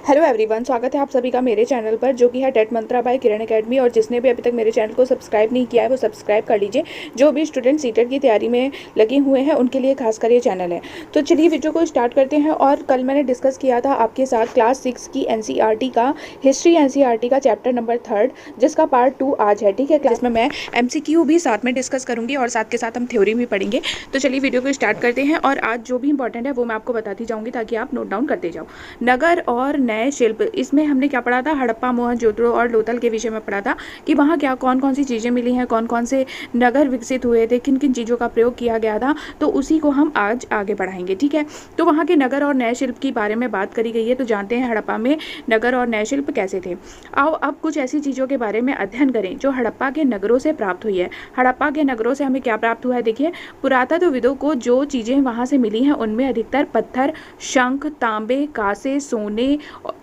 Hello everyone, स्वागत है आप सभी का मेरे चैनल पर जो कि है टेट मंत्रा बाय किरण एकेडमी। और जिसने भी अभी तक मेरे चैनल को सब्सक्राइब नहीं किया है वो सब्सक्राइब कर लीजिए। जो भी स्टूडेंट सीटेट की तैयारी में लगे हुए हैं उनके लिए खासकर ये चैनल है। तो चलिए वीडियो को स्टार्ट करते हैं। और कल मैंने डिस्कस किया था आपके साथ क्लास 6 की एनसीईआरटी का हिस्ट्री एनसीईआरटी का चैप्टर नंबर 3 जिसका पार्ट 2 आज है। ठीक है, क्लास में मैं एमसीक्यू भी साथ में डिस्कस करूंगी और साथ के साथ हम थ्योरी भी पढ़ेंगे। तो चलिए वीडियो को स्टार्ट करते हैं। और आज जो भी इंपॉर्टेंट है वो मैं आपको बताती जाऊंगी ताकि आप नोट डाउन करते जाओ। नगर और नए शिल्प, इसमें हमने क्या पढ़ा था, हड़प्पा, मोहनजोदड़ो और लोथल के विषय में पढ़ा था कि वहाँ क्या कौन कौन सी चीज़ें मिली हैं, कौन कौन से नगर विकसित हुए थे, किन किन चीज़ों का प्रयोग किया गया था। तो उसी को हम आज आगे बढ़ाएंगे। ठीक है, तो वहाँ के नगर और नए शिल्प के बारे में बात करी गई है। तो जानते हैं हड़प्पा में नगर और नए शिल्प कैसे थे। आओ अब कुछ ऐसी चीज़ों के बारे में अध्ययन करें जो हड़प्पा के नगरों से प्राप्त हुई है। हड़प्पा के नगरों से हमें क्या प्राप्त हुआ है, देखिए पुरातत्वविदों को जो चीज़ें वहाँ से मिली हैं उनमें अधिकतर पत्थर, शंख, तांबे, कांसे, सोने,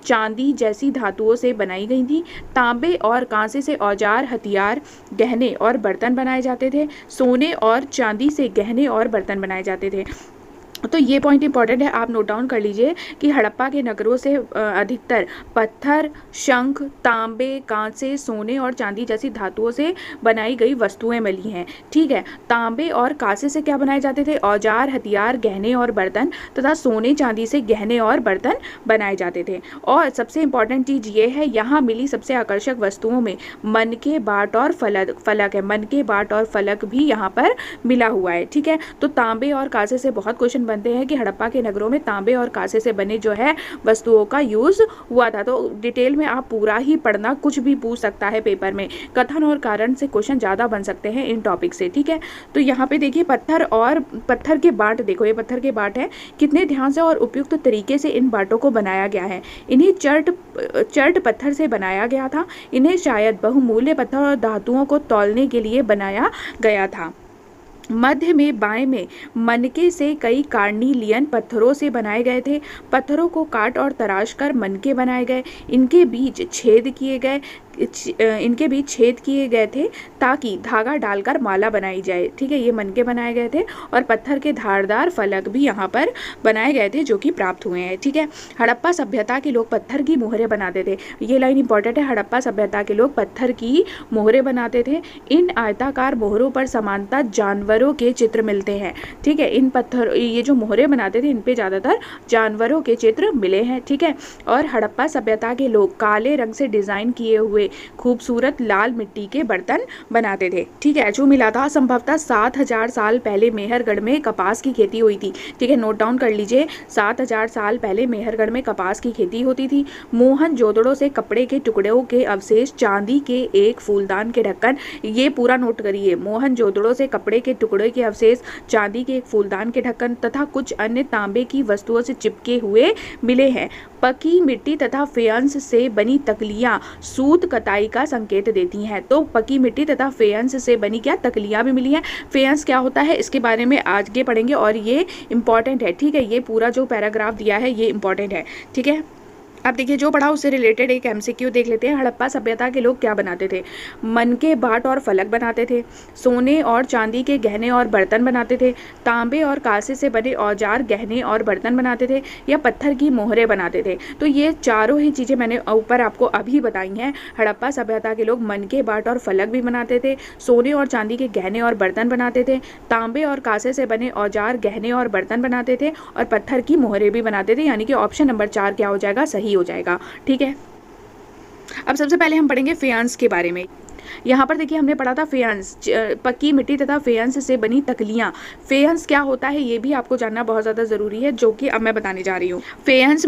चांदी जैसी धातुओं से बनाई गई थी। तांबे और कांसे से औजार, हथियार, गहने और बर्तन बनाए जाते थे। सोने और चांदी से गहने और बर्तन बनाए जाते थे। तो ये पॉइंट इंपॉर्टेंट है, आप नोट डाउन कर लीजिए कि हड़प्पा के नगरों से अधिकतर पत्थर, शंख, तांबे, कांसे, सोने और चांदी जैसी धातुओं से बनाई गई वस्तुएं मिली हैं। ठीक है, तांबे और कांसे से क्या बनाए जाते थे, औजार, हथियार, गहने और बर्तन, तथा सोने चांदी से गहने और बर्तन बनाए जाते थे। और सबसे इंपॉर्टेंट चीज़ ये है, यहाँ मिली सबसे आकर्षक वस्तुओं में मनके, बाट और फलक है। मनके, बाट और फलक भी यहाँ पर मिला हुआ है। ठीक है, तो तांबे और कांसे से बहुत क्वेश्चन बनते हैं कि हड़प्पा के नगरों में तांबे और कांसे से बने जो है वस्तुओं का यूज हुआ था। तो डिटेल में आप पूरा ही पढ़ना, कुछ भी पूछ सकता है पेपर में। कथन और कारण से क्वेश्चन ज़्यादा बन सकते हैं इन टॉपिक से। ठीक है, तो यहाँ पे देखिए पत्थर के बाट, देखो ये पत्थर के बाट है। कितने ध्यान से और उपयुक्त तरीके से इन बाटों को बनाया गया है। इन्हें चर्ट पत्थर से बनाया गया था। इन्हें शायद बहुमूल्य पत्थर और धातुओं को तौलने के लिए बनाया गया था। मध्य में बाएं में मनके से कई कार्निलियन पत्थरों से बनाए गए थे। पत्थरों को काट और तराश कर मनके बनाए गए। इनके बीच छेद किए गए थे ताकि धागा डालकर माला बनाई जाए। ठीक है, ये मनके बनाए गए थे। और पत्थर के धारदार फलक भी यहाँ पर बनाए गए थे जो कि प्राप्त हुए हैं। ठीक है, हड़प्पा सभ्यता के लोग पत्थर की मोहरें बनाते थे। ये लाइन इंपॉर्टेंट है, हड़प्पा सभ्यता के लोग पत्थर की मोहरें बनाते थे। इन आयताकार मोहरों पर समानता जानवरों के चित्र मिलते हैं। ठीक है, ये जो मोहरें बनाते थे इन पे ज्यादातर जानवरों के चित्र मिले हैं। ठीक है, और हड़प्पा सभ्यता के लोग काले रंग से डिजाइन किए हुए खूबसूरत लाल मिट्टी के बर्तन बनाते थे। ठीक है, जो मिला था संभवतः 7000 साल पहले मेहरगढ़ में कपास की खेती हुई थी। ठीक है, नोट डाउन कर लीजिए, 7000 साल पहले मेहरगढ़ में कपास की खेती होती थी। मोहनजोदड़ो से कपड़े के टुकड़ों के अवशेष, चांदी के एक फूलदान के ढक्कन, ये पूरा नोट करिए, मोहनजोदड़ो से कपड़े के टुकड़े के अवशेष, चांदी के एक फूलदान के ढक्कन तथा कुछ अन्य तांबे की वस्तुओं से चिपके हुए मिले हैं। पकी मिट्टी तथा फेयंस से बनी तकलियां सूत कताई का संकेत देती हैं। तो पकी मिट्टी तथा फेयंस से बनी क्या तकलियां भी मिली हैं। फेयंस क्या होता है इसके बारे में आगे पढ़ेंगे और ये इंपॉर्टेंट है। ठीक है, ये पूरा जो पैराग्राफ दिया है ये इंपॉर्टेंट है। ठीक है, अब देखिए जो पढ़ा उससे रिलेटेड एक एमसीक्यू देख लेते हैं। हड़प्पा सभ्यता के लोग क्या बनाते थे, मनके, बाट और फलक बनाते थे। सोने और चांदी के गहने और बर्तन बनाते थे। तांबे और कांसे से बने औजार, गहने और बर्तन बनाते थे या पत्थर की मोहरें बनाते थे। तो ये चारों ही चीज़ें मैंने ऊपर आपको अभी बताई हैं। हड़प्पा सभ्यता के लोग मनके, बाट और फलक भी बनाते थे। सोने और चांदी के गहने और बर्तन बनाते थे। तांबे और कांसे से बने औजार, गहने और बर्तन बनाते थे और पत्थर की मोहरें भी बनाते थे। यानी कि ऑप्शन नंबर 4 क्या हो जाएगा, सही हो जाएगा। ठीक है, अब सबसे पहले हम पढ़ेंगे फेयंस के बारे में। यहाँ पर देखिए हमने पढ़ा था फेयंस, पक्की मिट्टी तथा फेयंस से बनी तकलियां। फेयंस क्या होता है ये भी आपको जानना बहुत ज़्यादा ज़रूरी है, जो कि अब मैं बताने जा रही हूँ। फेयंस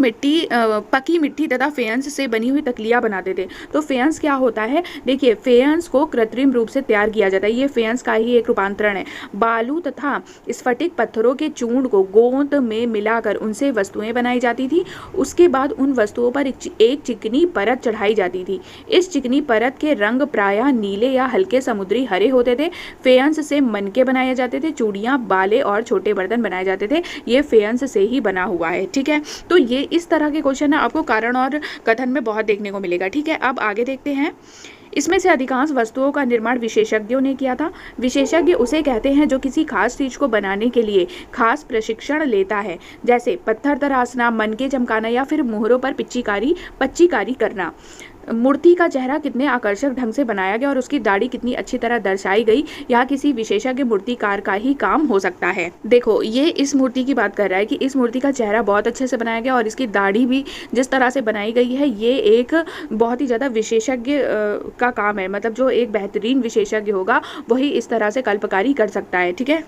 पक्की मिट्टी तथा फेयंस से बनी हुई तकलियां बनाते थे। तो फेयंस क्या होता है, देखिए फेयंस को कृत्रिम रूप से तैयार किया जाता है। ये फेयंस का ही एक रूपांतरण है। बालू तथा स्फटिक पत्थरों के चूर्ण को गोंद में मिलाकर उनसे वस्तुएं बनाई जाती थी। उसके बाद उन वस्तुओं पर एक चिकनी परत चढ़ाई जाती थी। इस चिकनी परत के रंग प्रायः नीले या हल्के समुद्री हरे होते थे। फेयंस से मनके बनाए जाते थे। चूड़ियां, बाले और छोटे बर्तन बनाए जाते थे। ये फेयंस से ही बना हुआ है। ठीक है, तो ये इस तरह के क्वेश्चन आपको कारण और कथन में बहुत देखने को मिलेगा। ठीक है, अब आगे देखते हैं। इसमें से अधिकांश वस्तुओं का निर्माण विशेषज्ञों ने किया था। विशेषज्ञ उसे कहते हैं जो किसी खास चीज को बनाने के लिए खास प्रशिक्षण लेता है, जैसे पत्थर तराशना, मनके चमकाना या फिर मुहरों पर पच्चीकारी करना। मूर्ति का चेहरा कितने आकर्षक ढंग से बनाया गया और उसकी दाढ़ी कितनी अच्छी तरह दर्शाई गई, यह किसी विशेषज्ञ मूर्तिकार का ही काम हो सकता है। देखो, ये इस मूर्ति की बात कर रहा है कि इस मूर्ति का चेहरा बहुत अच्छे से बनाया गया और इसकी दाढ़ी भी जिस तरह से बनाई गई है, ये एक बहुत ही ज़्यादा विशेषज्ञ का काम है। मतलब जो एक बेहतरीन विशेषज्ञ होगा वही इस तरह से कल्पकारी कर सकता है। ठीक है,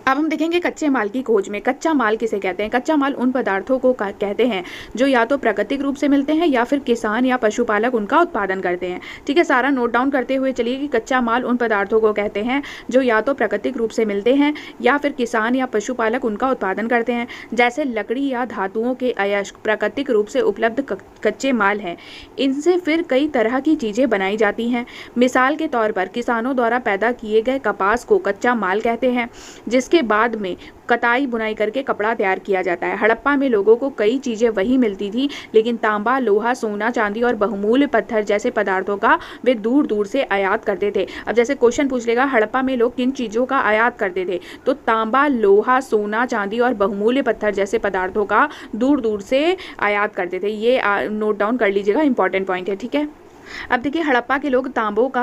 अब हम देखेंगे कच्चे माल की खोज में। कच्चा माल किसे कहते हैं? कच्चा माल उन पदार्थों को कहते हैं जो या तो प्राकृतिक रूप से मिलते हैं या फिर किसान या पशुपालक उनका उत्पादन करते हैं। ठीक है, सारा नोट डाउन करते हुए चलिए कि कच्चा माल उन पदार्थों को कहते हैं जो या तो प्राकृतिक रूप से मिलते हैं या फिर किसान या पशुपालक उनका उत्पादन करते हैं। जैसे लकड़ी या धातुओं के अयस्क प्राकृतिक रूप से उपलब्ध कच्चे माल हैं। इनसे फिर कई तरह की चीज़ें बनाई जाती हैं। मिसाल के तौर पर किसानों द्वारा पैदा किए गए कपास को कच्चा माल कहते हैं, जिसके बाद में कताई बुनाई करके कपड़ा तैयार किया जाता है। हड़प्पा में लोगों को कई चीजें वही मिलती थी, लेकिन तांबा, लोहा, सोना, चांदी और बहुमूल्य पत्थर जैसे पदार्थों का वे दूर दूर से आयात करते थे। अब जैसे क्वेश्चन पूछ लेगा, हड़प्पा में लोग किन चीजों का आयात करते थे, तो तांबा, लोहा, सोना, चांदी और बहुमूल्य पत्थर जैसे पदार्थों का दूर दूर से आयात करते थे। ये नोट डाउन कर लीजिएगा, इंपॉर्टेंट पॉइंट है। ठीक है, अब देखिए, हड़प्पा के लोग तांबे का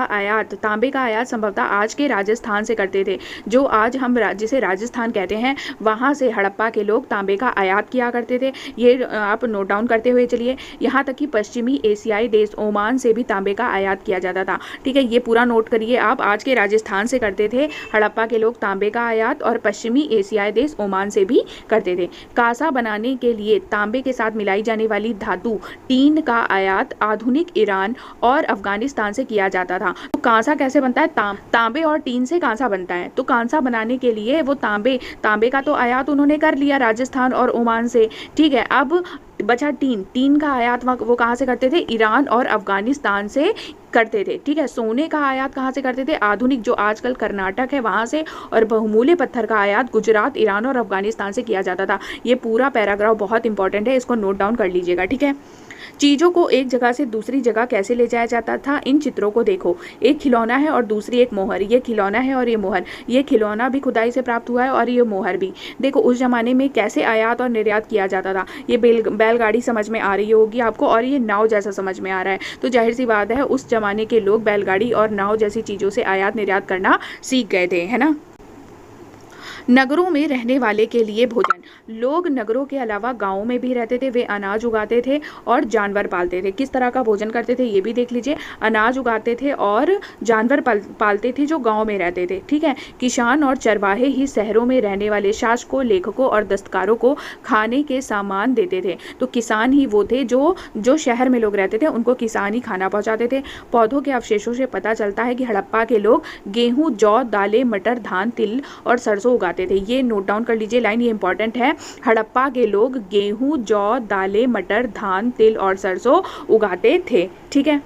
आयात संभवतः आज के राजस्थान से करते थे। जो आज हम जिसे राजस्थान कहते हैं, वहाँ से हड़प्पा के लोग तांबे का आयात किया करते थे। ये आप नोट डाउन करते हुए चलिए। यहाँ तक कि पश्चिमी एशियाई देश ओमान से भी तांबे का आयात किया जाता था। ठीक है, ये पूरा नोट करिए आप। आज के राजस्थान से करते थे हड़प्पा के लोग तांबे का आयात, और पश्चिमी एशियाई देश ओमान से भी करते थे। कांसा बनाने के लिए तांबे के साथ मिलाई जाने वाली धातु टीन का आयात आधुनिक ईरान और अफगानिस्तान से किया जाता था। तो कांसा कैसे बनता है? तांबे और टीन से कांसा बनता है। तो कांसा बनाने के लिए वो तांबे का तो आयात उन्होंने कर लिया राजस्थान और ओमान से। ठीक है, अब बचा टीन का आयात वो कहाँ से करते थे? ईरान और अफगानिस्तान से करते थे। ठीक है, सोने का आयात कहाँ से करते थे? आधुनिक जो आजकल कर्नाटक है वहाँ से, और बहुमूल्य पत्थर का आयात गुजरात, ईरान और अफगानिस्तान से किया जाता था। ये पूरा पैराग्राफ बहुत इंपॉर्टेंट है, इसको नोट डाउन कर लीजिएगा। ठीक है, चीज़ों को एक जगह से दूसरी जगह कैसे ले जाया जाता था? इन चित्रों को देखो, एक खिलौना है और दूसरी एक मोहर। ये खिलौना है और ये मोहर। ये खिलौना भी खुदाई से प्राप्त हुआ है और ये मोहर भी। देखो, उस जमाने में कैसे आयात और निर्यात किया जाता था। ये बैलगाड़ी समझ में आ रही होगी आपको, और ये नाव जैसा समझ में आ रहा है। तो जाहिर सी बात है, उस जमाने के लोग बैलगाड़ी और नाव जैसी चीज़ों से आयात निर्यात करना सीख गए थे, है ना। नगरों में रहने वाले के लिए भोजन। लोग नगरों के अलावा गांवों में भी रहते थे। वे अनाज उगाते थे और जानवर पालते थे। किस तरह का भोजन करते थे ये भी देख लीजिए। अनाज उगाते थे और जानवर पालते थे जो गांव में रहते थे। ठीक है, किसान और चरवाहे ही शहरों में रहने वाले शासकों, लेखकों और दस्तकारों को खाने के सामान देते थे। तो किसान ही वो थे जो शहर में लोग रहते थे, उनको किसान ही खाना पहुँचाते थे। पौधों के अवशेषों से पता चलता है कि हड़प्पा के लोग गेहूँ, जौ, दालें, मटर, धान, तिल और सरसों उगाते थे। ये नोट डाउन कर लीजिए लाइन, ये इंपॉर्टेंट है। हड़प्पा के लोग गेहूं, जौ, दालें, मटर, धान, तिल और सरसों उगाते थे। ठीक है,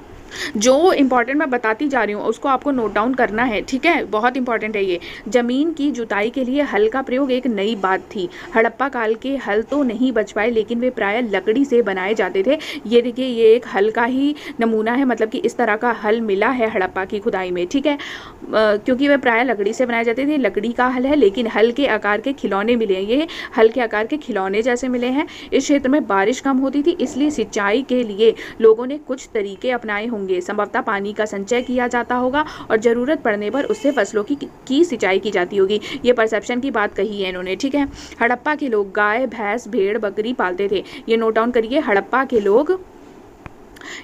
जो इंपॉर्टेंट मैं बताती जा रही हूँ उसको आपको नोट डाउन करना है। ठीक है, बहुत इंपॉर्टेंट है ये। जमीन की जुताई के लिए हल का प्रयोग एक नई बात थी। हड़प्पा काल के हल तो नहीं बच पाए, लेकिन वे प्राय लकड़ी से बनाए जाते थे। ये देखिए, ये एक हल का ही नमूना है, मतलब कि इस तरह का हल मिला है हड़प्पा की खुदाई में। ठीक है, क्योंकि वे प्राय लकड़ी से बनाए जाते थे। लकड़ी का हल है, लेकिन हल के आकार के खिलौने मिले हैं। ये हल के आकार के खिलौने जैसे मिले हैं। इस क्षेत्र में बारिश कम होती थी, इसलिए सिंचाई के लिए लोगों ने कुछ तरीके अपनाए होंगे। संभवतः पानी का संचय किया जाता होगा और जरूरत पड़ने पर उससे फसलों की सिंचाई की जाती होगी। ये परसेप्शन की बात कही है इन्होंने। ठीक है, हड़प्पा के लोग गाय, भैंस, भेड़, बकरी पालते थे। ये नोट डाउन करिए। हड़प्पा के लोग,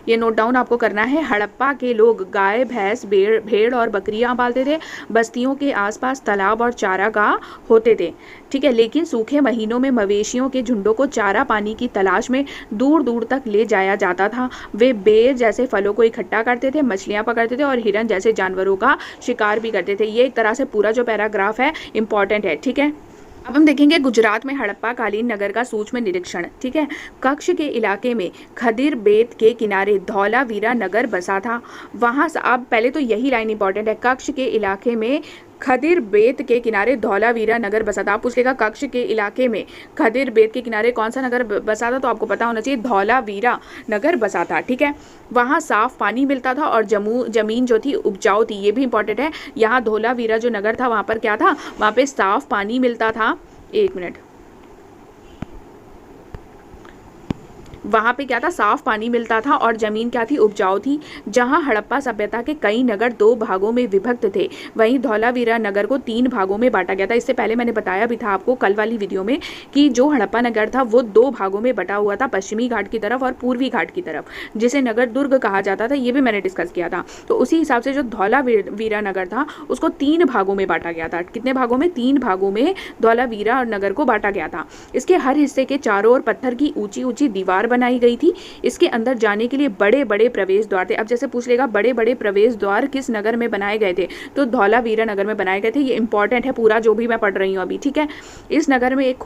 ये नोट डाउन आपको करना है। हड़प्पा के लोग गाय, भैंस, भेड़ और बकरियां पालते थे। बस्तियों के आसपास तालाब और चारागाह होते थे। ठीक है, लेकिन सूखे महीनों में मवेशियों के झुंडों को चारा पानी की तलाश में दूर दूर तक ले जाया जाता था। वे बेर जैसे फलों को इकट्ठा करते थे, मछलियां पकड़ते थे और हिरन जैसे जानवरों का शिकार भी करते थे। ये एक तरह से पूरा जो पैराग्राफ है इंपॉर्टेंट है। ठीक है, अब हम देखेंगे गुजरात में हड़प्पा कालीन नगर का सूक्ष्म निरीक्षण। ठीक है, कच्छ के इलाके में खदिर बेत के किनारे धौलावीरा नगर बसा था। वहाँ अब पहले तो यही लाइन इंपॉर्टेंट है। कच्छ के इलाके में खदिर बेत के किनारे धौलावीरा नगर बसा था। आप पूछेगा कक्ष के इलाके में खदिर बेत के किनारे कौन सा नगर बसा था, तो आपको पता होना चाहिए धौलावीरा नगर बसा था। ठीक है, वहाँ साफ पानी मिलता था और जमीन जो थी उपजाऊ थी, ये भी इंपॉर्टेंट है। यहाँ धौलावीरा जो नगर था वहाँ पर क्या था, वहाँ पे साफ पानी मिलता था। एक मिनट, वहाँ पे क्या था, साफ पानी मिलता था और ज़मीन क्या थी, उपजाऊ थी। जहाँ हड़प्पा सभ्यता के कई नगर 2 भागों में विभक्त थे, वहीं धौलावीरा नगर को 3 भागों में बांटा गया था। इससे पहले मैंने बताया भी था आपको कल वाली वीडियो में कि जो हड़प्पा नगर था वो 2 भागों में बटा हुआ था, पश्चिमी घाट की तरफ और पूर्वी घाट की तरफ, जिसे नगर दुर्ग कहा जाता था। ये भी मैंने डिस्कस किया था। तो उसी हिसाब से जो धौलावीरा नगर था उसको 3 भागों में बांटा गया था। कितने भागों में, 3 भागों में धौलावीरा नगर को बांटा गया था। इसके हर हिस्से के चारों ओर पत्थर की ऊंची ऊंची दीवार बनाई गई थी। इसके अंदर जाने के लिए बड़े बड़े प्रवेश द्वार थे। अब जैसे पूछ लेगा बड़े बड़े प्रवेश द्वार किस नगर में बनाए गए थे, तो धौलावीरा नगर में बनाए गए थे। ये इंपॉर्टेंट है पूरा जो भी मैं पढ़ रही हूँ अभी। ठीक है, इस नगर में एक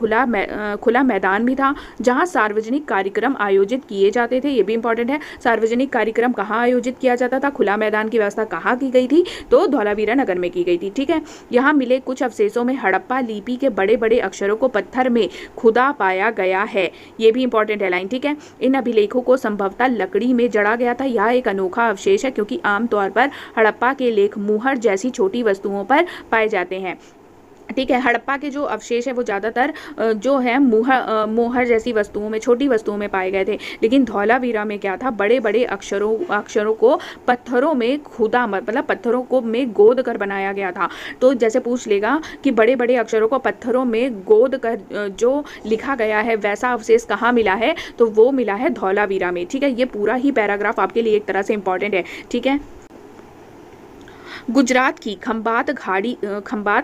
खुला मैदान भी था जहाँ सार्वजनिक कार्यक्रम आयोजित किए जाते थे। ये भी इंपॉर्टेंट है, सार्वजनिक कार्यक्रम कहाँ आयोजित किया जाता था, खुला मैदान की व्यवस्था कहाँ की गई थी, तो धौलावीरा नगर में की गई थी। ठीक है, यहाँ मिले कुछ अवशेषों में हड़प्पा लिपि के बड़े बड़े अक्षरों को पत्थर में खुदा पाया गया है। ये भी इंपॉर्टेंट है लाइन। ठीक है, इन अभिलेखों को संभवतः लकड़ी में जड़ा गया था। यह एक अनोखा अवशेष है क्योंकि आमतौर पर हड़प्पा के लेख मुहर जैसी छोटी वस्तुओं पर पाए जाते हैं। ठीक है, हड़प्पा के जो अवशेष है वो ज़्यादातर जो है मोहर जैसी वस्तुओं में, छोटी वस्तुओं में पाए गए थे। लेकिन धौलावीरा में क्या था, बड़े बड़े अक्षरों को पत्थरों में खुदा, मतलब पत्थरों को में गोद कर बनाया गया था। तो जैसे पूछ लेगा कि बड़े बड़े अक्षरों को पत्थरों में गोद कर जो लिखा गया है वैसा अवशेष कहाँ मिला है, तो वो मिला है धौलावीरा में। ठीक है, ये पूरा ही पैराग्राफ आपके लिए एक तरह से इंपॉर्टेंट है। ठीक है, गुजरात की खंबात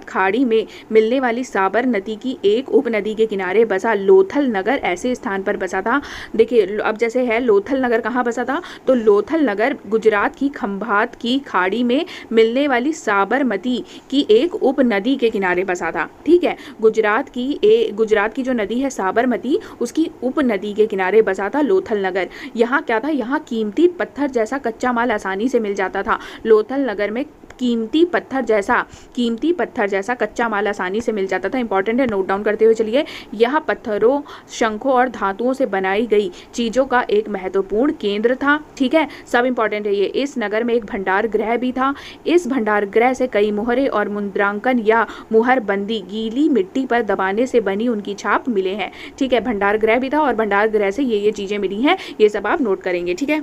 खाड़ी में मिलने वाली साबर नदी की एक उपनदी के किनारे बसा लोथल नगर ऐसे स्थान पर बसा था। देखिए अब जैसे है लोथल नगर कहाँ बसा था, तो लोथल नगर गुजरात की खंबात की खाड़ी में मिलने वाली साबरमती की एक उपनदी के किनारे बसा था। ठीक है, गुजरात की जो नदी है साबरमती, उसकी उपनदी के किनारे बसा था लोथल नगर। यहाँ क्या था, यहाँ कीमती पत्थर जैसा कच्चा माल आसानी से मिल जाता था। लोथल नगर में कीमती पत्थर जैसा कच्चा माल आसानी से मिल जाता था। इंपॉर्टेंट है, नोट डाउन करते हुए चलिए। यह पत्थरों, शंखों और धातुओं से बनाई गई चीज़ों का एक महत्वपूर्ण केंद्र था। ठीक है, सब इंपॉर्टेंट है ये। इस नगर में एक भंडार गृह भी था। इस भंडार गृह से कई मुहरे और मुद्रांकन या मुहरबंदी गीली मिट्टी पर दबाने से बनी उनकी छाप मिले हैं। ठीक है, भंडार गृह भी था और भंडार गृह से ये चीज़ें मिली हैं, ये सब आप नोट करेंगे। ठीक है,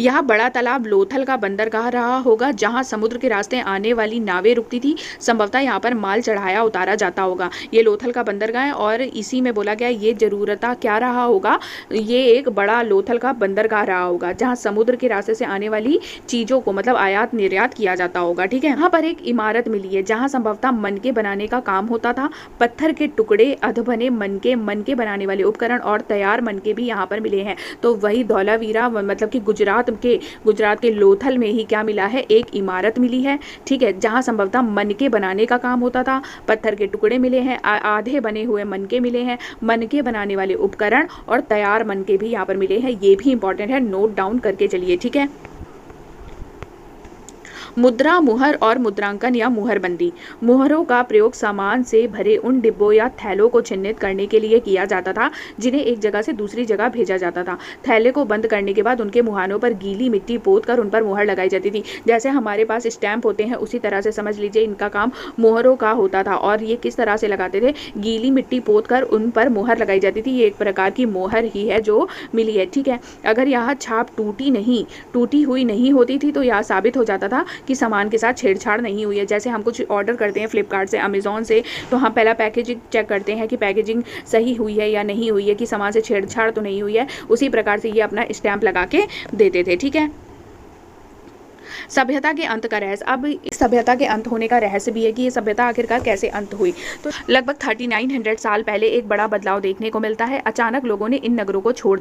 यह बड़ा तालाब लोथल का बंदरगाह रहा होगा जहां समुद्र के रास्ते आने वाली नावें रुकती थी। संभवतः यहां पर माल चढ़ाया उतारा जाता होगा। ये लोथल का बंदरगाह है और इसी में बोला गया ये जरूरता क्या रहा होगा, ये एक बड़ा लोथल का बंदरगाह रहा होगा जहाँ समुद्र के रास्ते से आने वाली चीज़ों को मतलब आयात निर्यात किया जाता होगा। ठीक है, यहाँ पर एक इमारत मिली है जहाँ संभवतः मनके बनाने का काम होता था। पत्थर के टुकड़े, अधबने मनके बनाने वाले उपकरण और तैयार मनके भी यहाँ पर मिले हैं। तो वही धौलावीरा मतलब कि गुजरात के लोथल में ही क्या मिला है, एक इमारत मिली है। ठीक है, जहां संभवतः मनके बनाने का काम होता था। पत्थर के टुकड़े मिले हैं, आधे बने हुए मनके मिले हैं, मनके बनाने वाले उपकरण और तैयार मनके भी यहाँ पर मिले हैं। ये भी इंपॉर्टेंट है, नोट डाउन करके चलिए। ठीक है, मुद्रा, मुहर और मुद्रांकन या मुहरबंदी। मुहरों का प्रयोग सामान से भरे उन डिब्बों या थैलों को चिन्हित करने के लिए किया जाता था जिन्हें एक जगह से दूसरी जगह भेजा जाता था। थैले को बंद करने के बाद उनके मुहानों पर गीली मिट्टी पोत कर उन पर मुहर लगाई जाती थी। जैसे हमारे पास स्टैंप होते हैं उसी तरह से समझ लीजिए इनका काम मुहरों का होता था। और ये किस तरह से लगाते थे, गीली मिट्टी पोत कर उन पर मुहर लगाई जाती थी। ये एक प्रकार की मोहर ही है जो मिली है। ठीक है, अगर यह छाप टूटी हुई नहीं होती थी तो यह साबित हो जाता था कि सामान के साथ छेड़छाड़ नहीं हुई है। जैसे हम कुछ ऑर्डर करते हैं फ्लिपकार्ट से, अमेज़ॉन से, तो हम पहला पैकेजिंग चेक करते हैं कि पैकेजिंग सही हुई है या नहीं हुई है, कि सामान से छेड़छाड़ तो नहीं हुई है। उसी प्रकार से ये अपना स्टैंप लगा के देते थे। ठीक है, सभ्यता के अंत का रहस्य। अब इस सभ्यता के अंत होने का रहस्य भी है कि ये सभ्यता आखिरकार कैसे अंत हुई। तो लगभग 3900 साल पहले एक बड़ा बदलाव देखने को मिलता है। अचानक लोगों ने इन नगरों को छोड़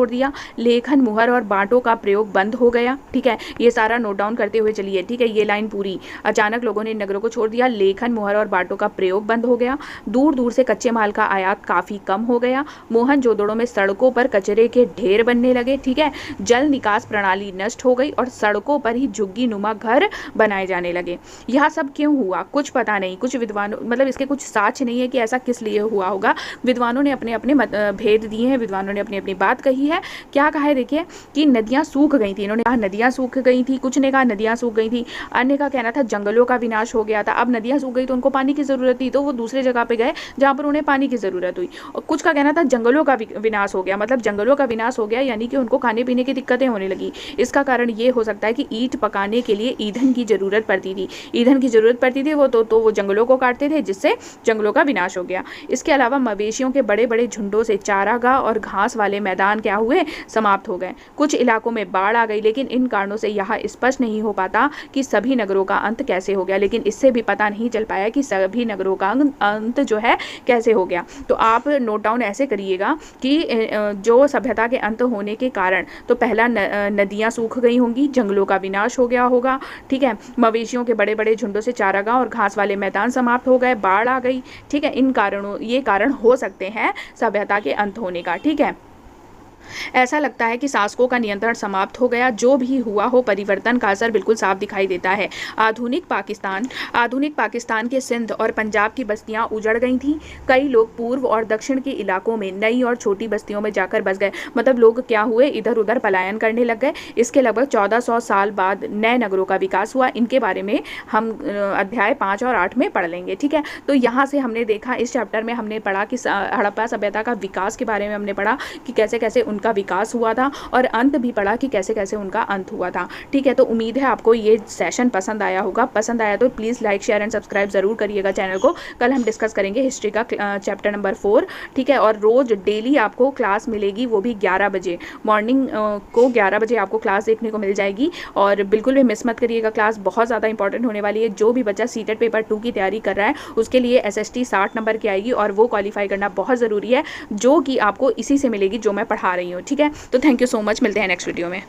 दिया। लेखन, मुहर और बांटों का प्रयोग बंद हो गया। ठीक है, ये सारा नोट डाउन करते हुए चलिए। ठीक है, ये लाइन पूरी। अचानक लोगों ने इन नगरों को छोड़ दिया, लेखन, मुहर और बांटों का प्रयोग बंद हो गया। दूर दूर से कच्चे माल का आयात काफी कम हो गया। मोहनजोदड़ो में सड़कों पर कचरे के ढेर बनने लगे। ठीक है, जल निकास प्रणाली, नष्ट हो गई और सड़कों पर ही झुग्गी नुमा घर बनाए जाने लगे। यह सब क्यों हुआ कुछ पता नहीं, कुछ विद्वानों मतलब इसके कुछ साक्ष्य नहीं है कि ऐसा किस लिए हुआ होगा। विद्वानों ने अपने अपने भेद दिए हैं, विद्वानों ने अपनी अपनी बात कही है। क्या कहा है देखिए कि नदियां सूख गई थी, इन्होंने कहा नदियां सूख गई थी, कुछ ने कहा नदियां सूख गई थी, अन्य का कहना था जंगलों का विनाश हो गया था। अब नदियां सूख गई तो उनको पानी की जरूरत थी, तो वो दूसरे जगह पे गए जहां पर उन्हें पानी की जरूरत हुई। और कुछ का कहना था जंगलों का विनाश हो गया, मतलब जंगलों का विनाश हो गया यानी कि उनको खाने पीने की दिक्कतें होने लगी। इसका कारण ये हो सकता है कि ईंट पकाने के लिए ईंधन की जरूरत पड़ती थी, ईंधन की जरूरत पड़ती थी तो वो जंगलों को काटते थे, जिससे जंगलों का विनाश हो गया। इसके अलावा मवेशियों के बड़े बड़े झुंडों से चारागाह और घास वाले मैदान क्या हुए, समाप्त हो गए। कुछ इलाकों में बाढ़ आ गई, लेकिन इन कारणों से यह स्पष्ट नहीं हो पाता कि सभी नगरों का अंत कैसे हो गया। लेकिन इससे भी पता नहीं चल पाया कि सभी नगरों का अंत जो है कैसे हो गया। तो आप नोट डाउन ऐसे करिएगा कि जो सभ्यता के अंत होने के कारण, तो पहला नदियां सूख गई होंगी, जंगलों का विनाश हो गया होगा, ठीक है, मवेशियों के बड़े बड़े झुंडों से चारागाह और घास वाले मैदान समाप्त हो गए, बाढ़ आ गई, ठीक है। इन कारणों ये कारण हो सकते हैं सभ्यता के अंत होने का, ठीक है। ऐसा लगता है कि शासकों का नियंत्रण समाप्त हो गया। जो भी हुआ हो, परिवर्तन का असर बिल्कुल साफ दिखाई देता है। आधुनिक पाकिस्तान के सिंध और पंजाब की बस्तियां उजड़ गई थीं। कई लोग पूर्व और दक्षिण के इलाकों में नई और छोटी बस्तियों में जाकर बस गए, मतलब लोग क्या हुए, इधर उधर पलायन करने लग गए। इसके लगभग 1400 साल बाद नए नगरों का विकास हुआ। इनके बारे में हम अध्याय 5 और 8 में पढ़ लेंगे, ठीक है। तो यहाँ से हमने देखा, इस चैप्टर में हमने पढ़ा कि हड़प्पा सभ्यता का विकास के बारे में हमने पढ़ा कि कैसे कैसे उनका विकास हुआ था, और अंत भी पढ़ा कि कैसे कैसे उनका अंत हुआ था, ठीक है। तो उम्मीद है आपको ये सेशन पसंद आया होगा। पसंद आया तो please like share and subscribe जरूर करिएगा चैनल को। कल हम डिस्कस करेंगे हिस्ट्री का चैप्टर नंबर 4, ठीक है। और रोज डेली आपको क्लास मिलेगी, वो भी 11 बजे मॉर्निंग को 11 बजे आपको क्लास देखने को मिल जाएगी। और बिल्कुल भी मिस मत करिएगा, क्लास बहुत ज़्यादा इंपॉर्टेंट होने वाली है। जो भी बच्चा सीटेट पेपर 2 की तैयारी कर रहा है उसके लिए SST 60 नंबर की आएगी, और वो क्वालिफाई करना बहुत ज़रूरी है, जो कि आपको इसी से मिलेगी जो मैं पढ़ा रही हूँ, ठीक है। तो थैंक यू सो मच, मिलते हैं नेक्स्ट वीडियो में।